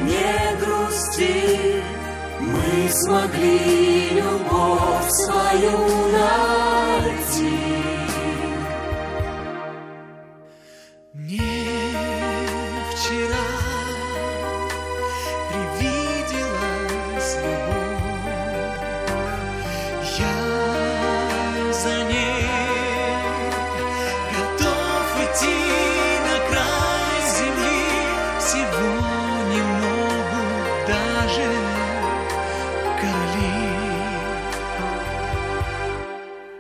не грусти. Мы смогли любовь свою найти. Мне вчера привиделась любовь, я за ней готов идти на край земли. Всего не могут даже короли.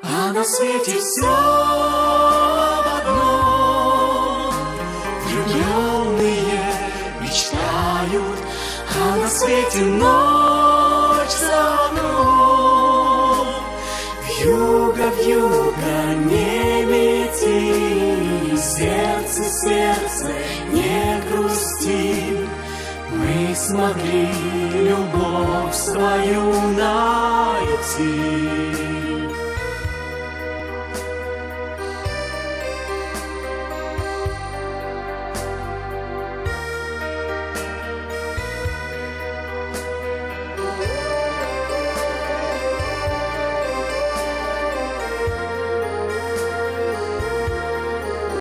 А на свете все одно, влюбленные мечтают, а на свете ночь за окном. Вьюга не мети, сердце, не грусти. Мы смогли любовь свою найти.